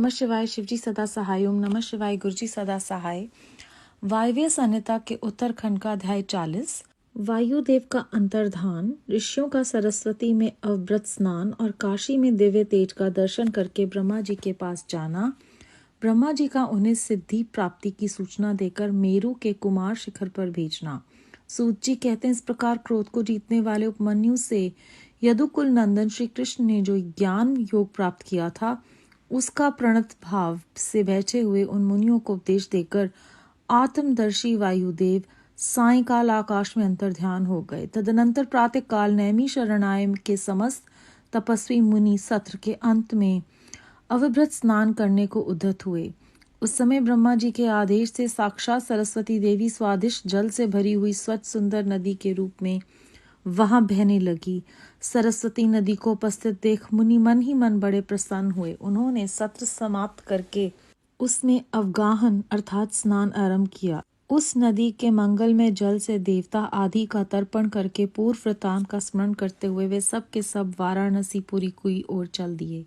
नमः शिवाय। शिवजी सदा सहाय। ओम नमः शिवाय। गुरुजी सदा सहाय। वायव्य संहिता के उत्तरखंड का अध्याय 40। वायुदेव का अंतर्धान, ऋषियों का सरस्वती में अवव्रत स्नान और काशी में दिव्य तेज का दर्शन करके ब्रह्मा जी के पास जाना, ब्रह्मा जी का उन्हें सिद्धि प्राप्ति की सूचना देकर मेरु के कुमार शिखर पर भेजना। सूत जी कहते हैं, इस प्रकार क्रोध को जीतने वाले उपमन्यु से यदुकुल नंदन श्री कृष्ण ने जो ज्ञान योग प्राप्त किया था, उसका प्रणत भाव से बहचे हुए उन मुनियों को उपदेश देकर आत्मदर्शी वायुदेव सायंकाल आकाश में अंतर्ध्यान हो गए। तदनंतर प्रातः काल नैमी शरणाय के समस्त तपस्वी मुनि सत्र के अंत में अविभ्रत स्नान करने को उद्यत हुए। उस समय ब्रह्मा जी के आदेश से साक्षात सरस्वती देवी स्वादिष्ट जल से भरी हुई स्वच्छ सुंदर नदी के रूप में वहां बहने लगी। सरस्वती नदी को उपस्थित देख मुनि मन ही मन बड़े प्रसन्न हुए। उन्होंने सत्र समाप्त करके उसमें अवगाहन अर्थात स्नान आरंभ किया। उस नदी के मंगलमय जल से देवता आदि का तर्पण करके पूर्व वृतांत का स्मरण करते हुए वे सब के सब वाराणसीपुरी की ओर चल दिए।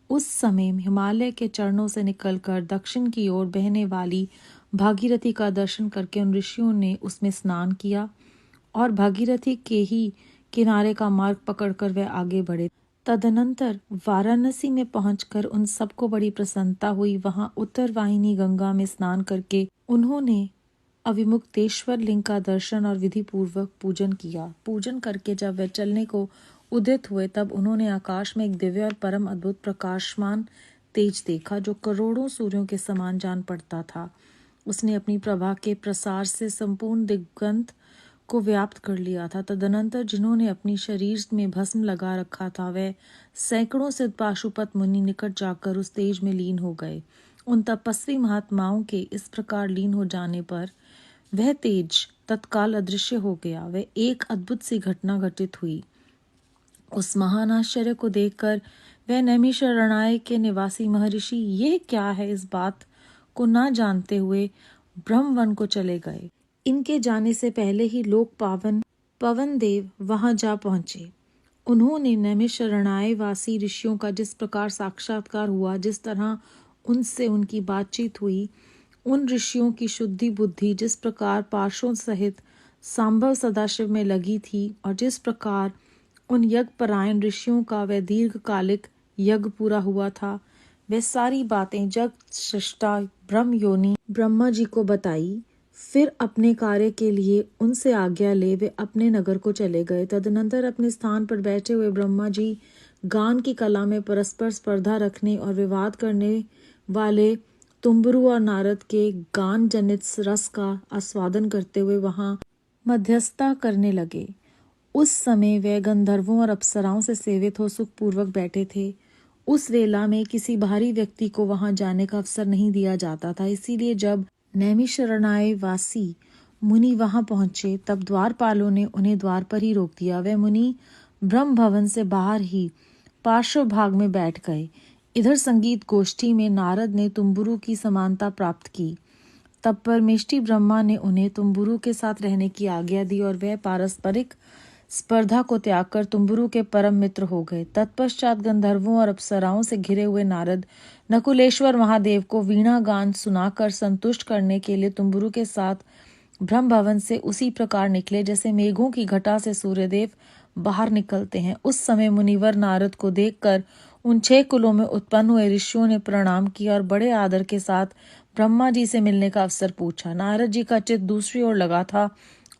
उस समय हिमालय के चरणों से निकलकर दक्षिण की ओर बहने वाली भागीरथी का दर्शन करके उन ऋषियों ने उसमें स्नान किया और भागीरथी के ही किनारे का मार्ग पकड़कर वे आगे बढ़े। तदनंतर वाराणसी में पहुंचकर उन सबको बड़ी प्रसन्नता हुई। वहां उत्तर वाहिनी गंगा में स्नान करके उन्होंने अविमुक्तेश्वर लिंग का दर्शन और विधि पूर्वक पूजन किया। पूजन करके जब वे चलने को उदित हुए, तब उन्होंने आकाश में एक दिव्य और परम अद्भुत प्रकाशमान तेज देखा, जो करोड़ों सूर्यों के समान जान पड़ता था। उसने अपनी प्रभा के प्रसार से संपूर्ण दिगंत को व्याप्त कर लिया था। तदनंतर जिन्होंने अपनी शरीर में भस्म लगा रखा था, वे सैकड़ों सिद्ध पाशुपत मुनि निकट जाकर उस तेज में लीन हो गए। उन तपस्वी महात्माओं के इस प्रकार लीन हो जाने पर वह तेज तत्काल अदृश्य हो गया। वह एक अद्भुत सी घटना घटित हुई। उस महान आश्चर्य को देखकर वह नैमिषारण्य के निवासी महर्षि ये क्या है, इस बात को न जानते हुए ब्रह्मवन को चले गए। इनके जाने से पहले ही लोक पावन पवन देव वहां जा पहुंचे। उन्होंने नैमिषारण्य वासी ऋषियों का जिस प्रकार साक्षात्कार हुआ, जिस तरह उनसे उनकी बातचीत हुई, उन ऋषियों की शुद्धि बुद्धि जिस प्रकार पार्श्वों सहित सांभव सदाशिव में लगी थी, और जिस प्रकार उन यज्ञपरायण ऋषियों का वह दीर्घकालिक यज्ञ पूरा हुआ था, वे सारी बातें जग सृष्टा ब्रह्म योनि ब्रह्मा जी को बताई। फिर अपने कार्य के लिए उनसे आज्ञा ले वे अपने नगर को चले गए। तदनंतर अपने स्थान पर बैठे हुए ब्रह्मा जी गान की कला में परस्पर स्पर्धा रखने और विवाद करने वाले तुम्बरु और नारद के गान जनित रस का आस्वादन करते हुए वहां मध्यस्थता करने लगे। उस समय वे गंधर्वों और अप्सराओं से सेवित हो सुखपूर्वक बैठे थे। उस वेला में किसी बाहरी व्यक्ति को वहां जाने का अवसर नहीं दिया जाता था। इसीलिए जब नैमिषारण्य वासी मुनि वहां पहुंचे, तब द्वारपालों ने उन्हें द्वार पर ही रोक दिया। वे मुनि ब्रह्म भवन से बाहर ही पार्श्व भाग में बैठ गए। इधर संगीत गोष्ठी में नारद ने तुम्बुरु की समानता प्राप्त की। तब परमेष्टि ब्रह्मा ने उन्हें तुम्बुरु के साथ रहने की आज्ञा दी और वह पारस्परिक स्पर्धा को त्याग कर तुम्बुरु के परम मित्र हो गए। तत्पश्चात गंधर्वों और अप्सराओं से घिरे हुए नारद नकुलेश्वर महादेव को वीणा गान सुनाकर संतुष्ट करने के लिए तुम्बुरु के साथ ब्रह्म भवन से उसी प्रकार निकले जैसे मेघों की घटा से सूर्यदेव बाहर निकलते हैं। उस समय मुनिवर नारद को देखकर उन 6 कुलों में उत्पन्न हुए ऋषियों ने प्रणाम किया और बड़े आदर के साथ ब्रह्मा जी से मिलने का अवसर पूछा। नारद जी का चित्त दूसरी ओर लगा था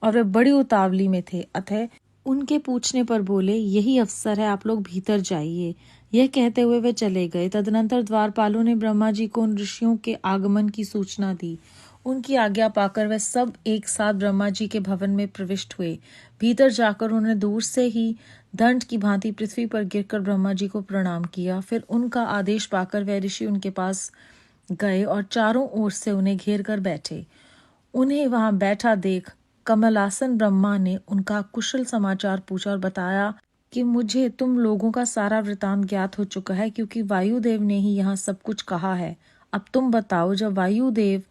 और वे बड़ी उतावली में थे, अतः उनके पूछने पर बोले, यही अवसर है, आप लोग भीतर जाइए। यह कहते हुए वे चले गए। तदनंतर द्वारपालों ने ब्रह्मा जी को उन ऋषियों के आगमन की सूचना दी। उनकी आज्ञा पाकर वे सब एक साथ ब्रह्मा जी के भवन में प्रविष्ट हुए। भीतर जाकर उन्होंने दूर से ही दंड की भांति पृथ्वी पर गिरकर ब्रह्मा जी को प्रणाम किया। फिर उनका आदेश पाकर वह ऋषि उनके पास गए और चारों ओर से उन्हें घेर कर बैठे। उन्हें वहां बैठा देख कमलासन ब्रह्मा ने उनका कुशल समाचार पूछा और बताया कि मुझे तुम लोगों का सारा वृतांत ज्ञात हो चुका है, क्योंकि वायुदेव ने ही यहाँ सब कुछ कहा है। अब तुम बताओ, जब वायुदेव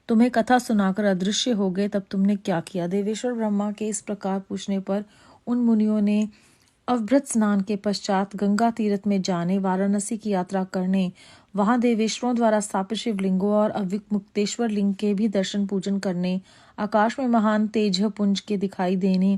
तुम्हें कथा सुनाकर अदृश्य हो गए, तब तुमने क्या किया? देवेश्वर ब्रह्मा के इस प्रकार पूछने पर उन मुनियों ने अवभृत स्नान के पश्चात गंगा तीर्थ में जाने, वाराणसी की यात्रा करने, वहां देवेश्वरों द्वारा स्थापित शिवलिंगों और अविमुक्तेश्वर लिंग के भी दर्शन पूजन करने, आकाश में महान तेज पुंज के दिखाई देने,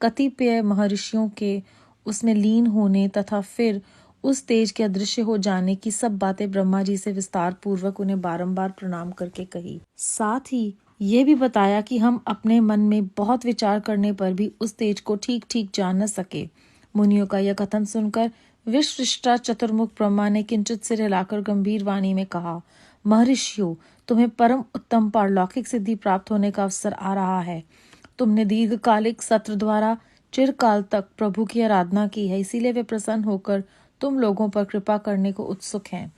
कतिपय महर्षियों के उसमें लीन होने तथा फिर उस तेज के अदृश्य हो जाने की सब बातें ब्रह्मा जी से विस्तार पूर्वक उन्हें बारंबार प्रणाम करके कही। साथ ही ये भी बताया कि हम अपने मन में बहुत विचार करने पर भी उस तेज को ठीक ठीक जान न सके। मुनियों का यह कथन सुनकर विश्रिष्टा चतुर्मुख ब्रह्मा ने किंचित सिर हिलाकर गंभीर वाणी में कहा, महर्षियों, तुम्हें परम उत्तम पारलौकिक सिद्धि प्राप्त होने का अवसर आ रहा है। तुमने दीर्घकालिक सत्र द्वारा चिरकाल तक प्रभु की आराधना की है, इसीलिए वे प्रसन्न होकर तुम लोगों पर कृपा करने को उत्सुक हैं।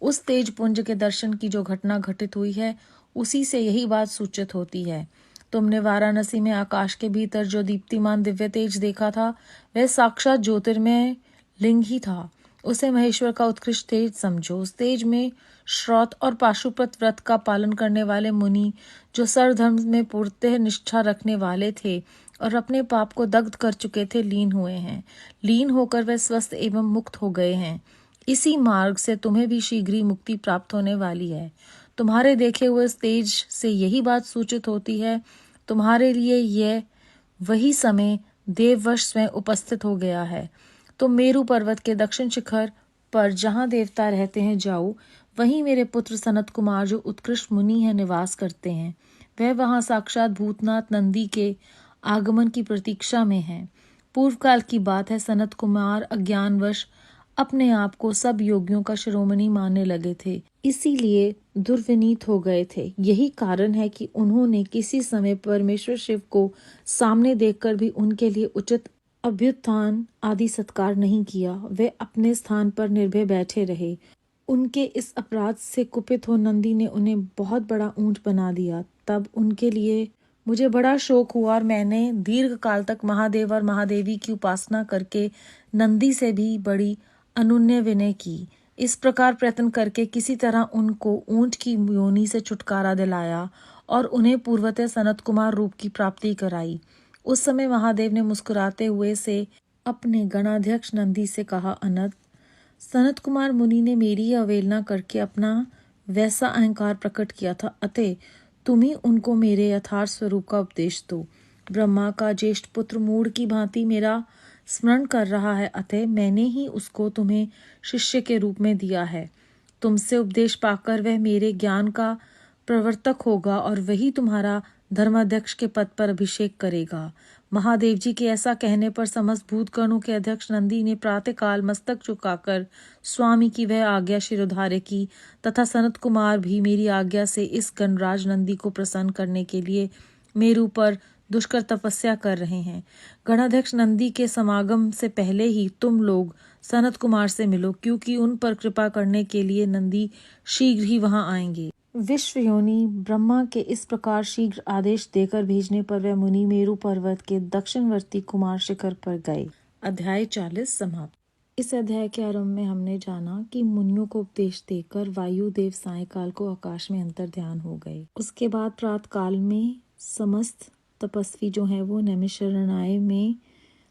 उस तेज पुंज के दर्शन की जो घटना घटित हुई है, उसी से यही बात सूचित होती है। तुमने वाराणसी में आकाश के भीतर जो दीप्तिमान दिव्य तेज देखा था, वह साक्षात ज्योतिर्मय लिंग ही था। उसे महेश्वर का उत्कृष्ट तेज समझो। उस तेज में श्रौत और पाशुपत व्रत का पालन करने वाले मुनि, जो सर्वधर्म में पूर्णतः निष्ठा रखने वाले थे और अपने पाप को दग्ध कर चुके थे, लीन हुए हैं। लीन होकर वे स्वस्थ एवं मुक्त हो गए हैं। इसी मार्ग से तुम्हें भी शीघ्र ही मुक्ति प्राप्त होने वाली है। तुम्हारे देखे हुए तेज से यही बात सूचित होती है। तुम्हारे लिए यह वही समय देववश स्वयं उपस्थित हो गया है। तुम मेरु पर्वत के दक्षिण शिखर पर जहाँ देवता रहते हैं जाओ। वहीं मेरे पुत्र सनत कुमार, जो उत्कृष्ट मुनि है, निवास करते हैं। वह वहां साक्षात भूतनाथ नंदी के आगमन की प्रतीक्षा में है। पूर्व काल की बात है, सनत कुमार अज्ञानवश अपने आप को सब योगियों का शिरोमणि मानने लगे थे, इसीलिए दुर्विनीत हो गए थे। यही कारण है कि उन्होंने किसी समय परमेश्वर शिव को सामने देखकर भी उनके लिए उचित अभ्युत्थान आदि सत्कार नहीं किया। वे अपने स्थान पर निर्भय बैठे रहे। उनके इस अपराध से कुपित हो नंदी ने उन्हें बहुत बड़ा ऊंट बना दिया। तब उनके लिए मुझे बड़ा शोक हुआ और मैंने दीर्घ काल तक महादेव और महादेवी की उपासना करके नंदी से भी बड़ी अनुन्य विनय की। इस प्रकार प्रयत्न करके किसी तरह उनको ऊंट की योनि से छुटकारा दिलाया और उन्हें पूर्वतः सनत कुमार रूप की प्राप्ति कराई। उस समय महादेव ने मुस्कुराते हुए से अपने गणाध्यक्ष नंदी से कहा, अनंत, सनत कुमार मुनि ने मेरी अवहेलना करके अपना वैसा अहंकार प्रकट किया था, अतः तुम ही उनको मेरे यथार्थ स्वरूप का उपदेश दो। ब्रह्मा का ज्येष्ठ पुत्र मूढ़ की भांति मेरा स्मरण कर रहा है, अतः मैंने ही उसको तुम्हें शिष्य के रूप में दिया है। तुमसे उपदेश पाकर वह मेरे ज्ञान का प्रवर्तक होगा और वही तुम्हारा धर्माध्यक्ष के पद पर अभिषेक करेगा। महादेव जी के ऐसा कहने पर समस्त भूतगणों के अध्यक्ष नंदी ने प्रातःकाल मस्तक झुकाकर स्वामी की वह आज्ञा शिरोधार्य की तथा सनत कुमार भी मेरी आज्ञा से इस गणराज नंदी को प्रसन्न करने के लिए मेरु पर दुष्कर तपस्या कर रहे हैं। गणाध्यक्ष नंदी के समागम से पहले ही तुम लोग सनत कुमार से मिलो, क्योंकि उन पर कृपा करने के लिए नंदी शीघ्र ही वहां आएंगे। विश्वयोनि ब्रह्मा के इस प्रकार शीघ्र आदेश देकर भेजने पर वह मुनि मेरु पर्वत के दक्षिणवर्ती कुमार शिखर पर गए। अध्याय 40 समाप्त। इस अध्याय के आरंभ में हमने जाना कि मुनियों को उपदेश देकर वायुदेव सायंकाल को आकाश में अंतर ध्यान हो गए। उसके बाद प्रातः काल में समस्त तपस्वी जो हैं वो नैमिषारण्य में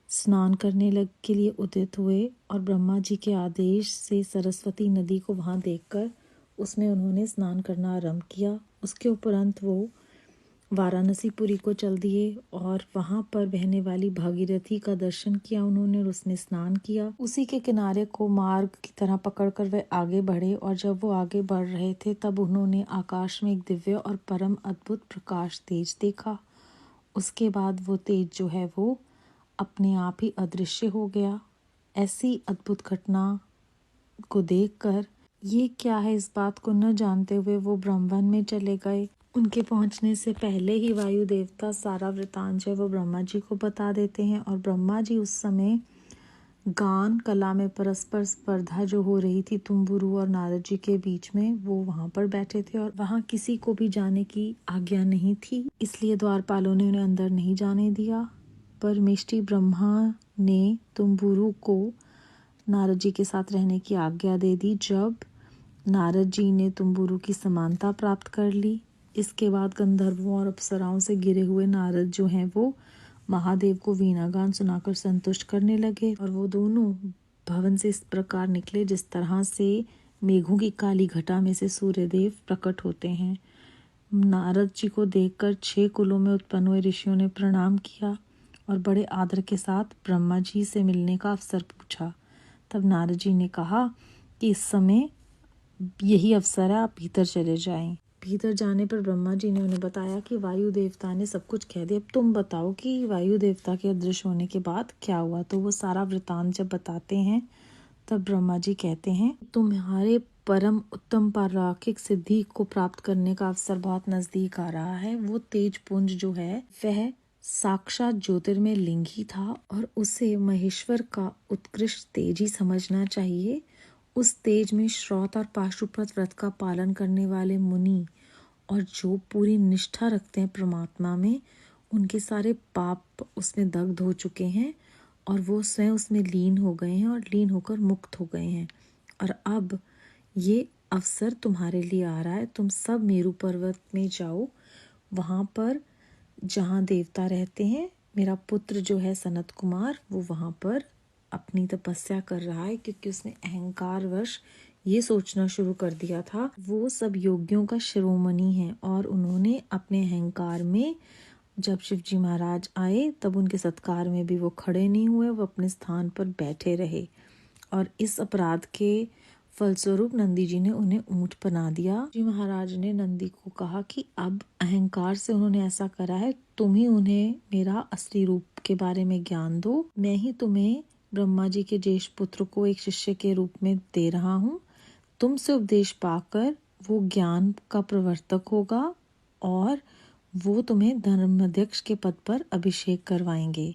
स्नान करने के लिए उदित हुए और ब्रह्मा जी के आदेश से सरस्वती नदी को वहां देखकर उसमें उन्होंने स्नान करना आरंभ किया। उसके उपरांत वो वाराणसीपुरी को चल दिए और वहां पर बहने वाली भागीरथी का दर्शन किया उन्होंने और उसमें स्नान किया। उसी के किनारे को मार्ग की तरह पकड़कर वे आगे बढ़े और जब वो आगे बढ़ रहे थे तब उन्होंने आकाश में एक दिव्य और परम अद्भुत प्रकाश तेज देखा। उसके बाद वो तेज जो है वो अपने आप ही अदृश्य हो गया। ऐसी अद्भुत घटना को देखकर ये क्या है इस बात को न जानते हुए वो ब्रह्मवन में चले गए। उनके पहुंचने से पहले ही वायु देवता सारा वृतांत जो है वो ब्रह्मा जी को बता देते हैं और ब्रह्मा जी उस समय गान कला में परस्पर स्पर्धा जो हो रही थी तुम्बुरु और नारद जी के बीच में, वो वहां पर बैठे थे और वहां किसी को भी जाने की आज्ञा नहीं थी, इसलिए द्वारपालों ने उन्हें अंदर नहीं जाने दिया। पर मिष्टी ब्रह्मा ने तुम्बुरु को नारद जी के साथ रहने की आज्ञा दे दी। जब नारद जी ने तुम्बुरु की समानता प्राप्त कर ली, इसके बाद गंधर्वों और अप्सराओं से गिरे हुए नारद जो हैं वो महादेव को वीणा गान सुनाकर संतुष्ट करने लगे और वो दोनों भवन से इस प्रकार निकले जिस तरह से मेघों की काली घटा में से सूर्यदेव प्रकट होते हैं। नारद जी को देखकर 6 कुलों में उत्पन्न हुए ऋषियों ने प्रणाम किया और बड़े आदर के साथ ब्रह्मा जी से मिलने का अवसर पूछा। तब नारद जी ने कहा कि इस समय यही अवसर है, आप भीतर चले जाएं। भीतर जाने पर ब्रह्मा जी ने उन्हें बताया कि वायु देवता ने सब कुछ कह दिया, अब तुम बताओ कि वायु देवता के अदृश्य होने के बाद क्या हुआ। तो वो सारा वृतांत जब बताते हैं तब ब्रह्मा जी कहते हैं, तुम्हारे परम उत्तम पारलौकिक सिद्धि को प्राप्त करने का अवसर बहुत नजदीक आ रहा है। वो तेज पुंज जो है वह साक्षात ज्योतिर्मय लिंग ही था और उसे महेश्वर का उत्कृष्ट तेज ही समझना चाहिए। उस तेज में श्रौत और पाशुपत व्रत का पालन करने वाले मुनि और जो पूरी निष्ठा रखते हैं परमात्मा में, उनके सारे पाप उसमें दग्ध हो चुके हैं और वो स्वयं उसमें लीन हो गए हैं और लीन होकर मुक्त हो गए हैं। और अब ये अवसर तुम्हारे लिए आ रहा है, तुम सब मेरू पर्वत में जाओ, वहाँ पर जहाँ देवता रहते हैं, मेरा पुत्र जो है सनत कुमार वो वहाँ पर अपनी तपस्या कर रहा है, क्योंकि उसने अहंकार वश ये सोचना शुरू कर दिया था वो सब योगियों का शिरोमणि है और उन्होंने अपने अहंकार में, जब शिवजी महाराज आए तब उनके सत्कार में भी वो खड़े नहीं हुए, वो अपने स्थान पर बैठे रहे और इस अपराध के फलस्वरूप नंदी जी ने उन्हें ऊंट बना दिया। जी महाराज ने नंदी को कहा कि अब अहंकार से उन्होंने ऐसा करा है, तुम ही उन्हें मेरा असली रूप के बारे में ज्ञान दो, मैं ही तुम्हें ब्रह्मा जी के ज्येष्ठ पुत्र को एक शिष्य के रूप में दे रहा हूँ। तुमसे उपदेश पाकर वो ज्ञान का प्रवर्तक होगा और वो तुम्हें धर्माध्यक्ष के पद पर अभिषेक करवाएंगे।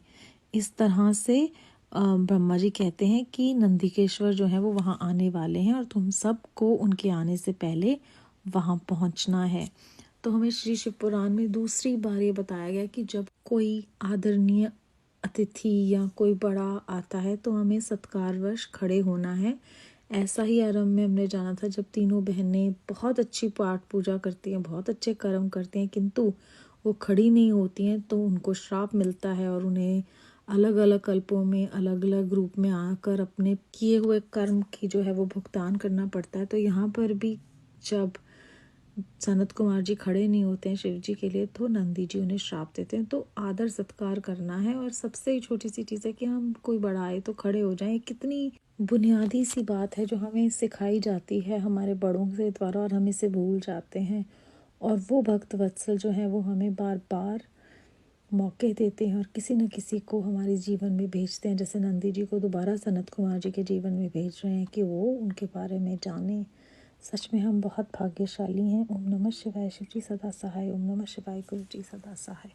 इस तरह से ब्रह्मा जी कहते हैं कि नंदिकेश्वर जो है वो वहाँ आने वाले हैं और तुम सबको उनके आने से पहले वहाँ पहुँचना है। तो हमें श्री शिव पुराण में दूसरी बार ये बताया गया कि जब कोई आदरणीय अतिथि या कोई बड़ा आता है तो हमें सत्कारवश खड़े होना है। ऐसा ही आरंभ में हमने जाना था जब तीनों बहनें बहुत अच्छी पाठ पूजा करती हैं, बहुत अच्छे कर्म करती हैं, किंतु वो खड़ी नहीं होती हैं तो उनको श्राप मिलता है और उन्हें अलग अलग कल्पों में अलग अलग रूप में आकर अपने किए हुए कर्म की जो है वो भुगतान करना पड़ता है। तो यहाँ पर भी जब सनत कुमार जी खड़े नहीं होते हैं शिव जी के लिए तो नंदी जी उन्हें श्राप देते हैं। तो आदर सत्कार करना है और सबसे छोटी सी चीज़ है कि हम कोई बड़ा आए तो खड़े हो जाएं। कितनी बुनियादी सी बात है जो हमें सिखाई जाती है हमारे बड़ों के द्वारा और हम इसे भूल जाते हैं। और वो भक्त वत्सल जो है वो हमें बार बार मौके देते हैं और किसी न किसी को हमारे जीवन में भेजते हैं, जैसे नंदी जी को दोबारा सनत कुमार जी के जीवन में भेज रहे हैं कि वो उनके बारे में जाने। सच में हम बहुत भाग्यशाली हैं। ओम नमः शिवाय। शिव जी सदा सहाय। ओम नमः शिवाय। गुरु जी सदा सहाय।